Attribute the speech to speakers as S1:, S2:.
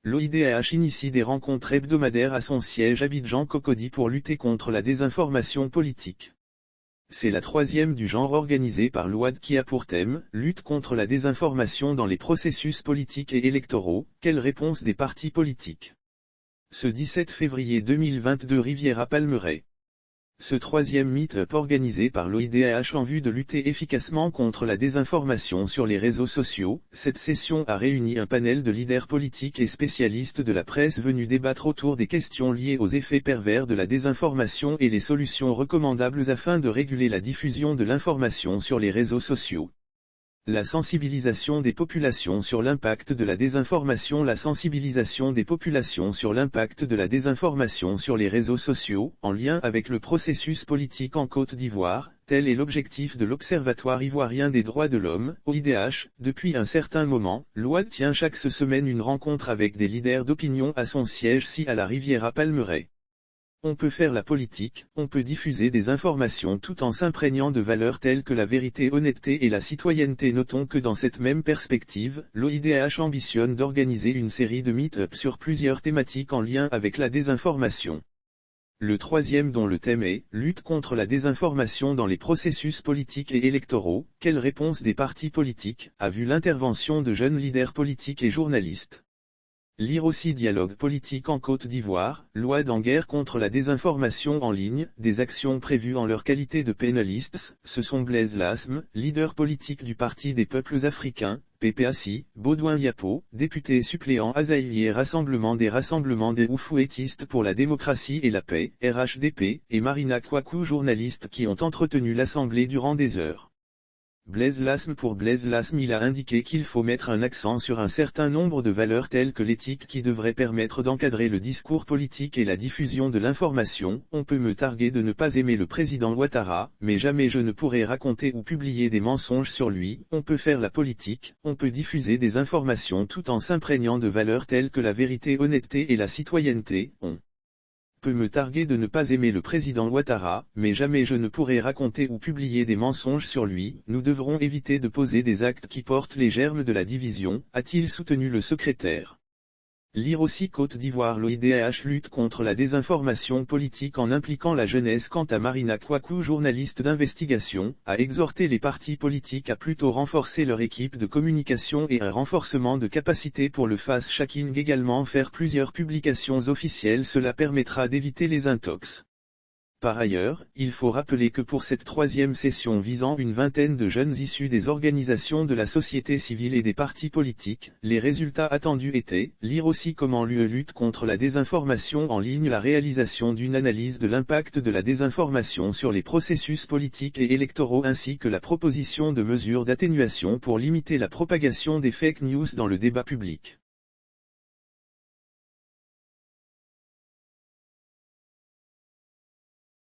S1: l'OIDH initie des rencontres hebdomadaires à son siège Abidjan Cocody pour lutter contre la désinformation politique. C'est la troisième du genre organisée par l'OID qui a pour thème « Lutte contre la désinformation dans les processus politiques et électoraux, quelle réponse des partis politiques ?» Ce 17 février 2022 Riviera-Palmeraie. Ce troisième meet-up organisé par l'OIDH en vue de lutter efficacement contre la désinformation sur les réseaux sociaux, cette session a réuni un panel de leaders politiques et spécialistes de la presse venus débattre autour des questions liées aux effets pervers de la désinformation et les solutions recommandables afin de réguler la diffusion de l'information sur les réseaux sociaux. La sensibilisation des populations sur l'impact de la désinformation. La sensibilisation des populations sur l'impact de la désinformation sur les réseaux sociaux, en lien avec le processus politique en Côte d'Ivoire, tel est l'objectif de l'Observatoire ivoirien des droits de l'homme, OIDH. Depuis un certain moment, l'OID tient chaque semaine une rencontre avec des leaders d'opinion à son siège à la Riviera-Palmeraie. On peut faire la politique, on peut diffuser des informations tout en s'imprégnant de valeurs telles que la vérité, honnêteté et la citoyenneté. Notons que dans cette même perspective, l'OIDH ambitionne d'organiser une série de meet-up sur plusieurs thématiques en lien avec la désinformation. Le troisième dont le thème est « Lutte contre la désinformation dans les processus politiques et électoraux, quelle réponse des partis politiques ?» a vu l'intervention de jeunes leaders politiques et journalistes. Lire aussi Dialogue politique en Côte d'Ivoire, l'OID en guerre contre la désinformation en ligne, des actions prévues en leur qualité de pénalistes. Ce sont Blaise Lasme, leader politique du Parti des peuples africains, PPACI, Baudouin Yapo, député suppléant Azaïlier Rassemblement des Oufouettistes pour la démocratie et la paix, RHDP, et Marina Kouakou, journaliste qui ont entretenu l'Assemblée durant des heures. Blaise Lasme. Pour Blaise Lasme, il a indiqué qu'il faut mettre un accent sur un certain nombre de valeurs telles que l'éthique qui devrait permettre d'encadrer le discours politique et la diffusion de l'information. On peut me targuer de ne pas aimer le président Ouattara, mais jamais je ne pourrai raconter ou publier des mensonges sur lui. On peut faire la politique, on peut diffuser des informations tout en s'imprégnant de valeurs telles que la vérité, honnêteté et la citoyenneté. On peut me targuer de ne pas aimer le président Ouattara, mais jamais je ne pourrai raconter ou publier des mensonges sur lui. Nous devrons éviter de poser des actes qui portent les germes de la division, a-t-il soutenu le secrétaire. Lire aussi Côte d'Ivoire. L'OIDH lutte contre la désinformation politique en impliquant la jeunesse. Quant à Marina Kouakou, journaliste d'investigation, a exhorté les partis politiques à plutôt renforcer leur équipe de communication et un renforcement de capacité pour le fact-checking. Également faire plusieurs publications officielles, cela permettra d'éviter les intox. Par ailleurs, il faut rappeler que pour cette troisième session visant une vingtaine de jeunes issus des organisations de la société civile et des partis politiques, les résultats attendus étaient, lire aussi comment l'UE lutte contre la désinformation en ligne, la réalisation d'une analyse de l'impact de la désinformation sur les processus politiques et électoraux ainsi que la proposition de mesures d'atténuation pour limiter la propagation des fake news dans le débat public.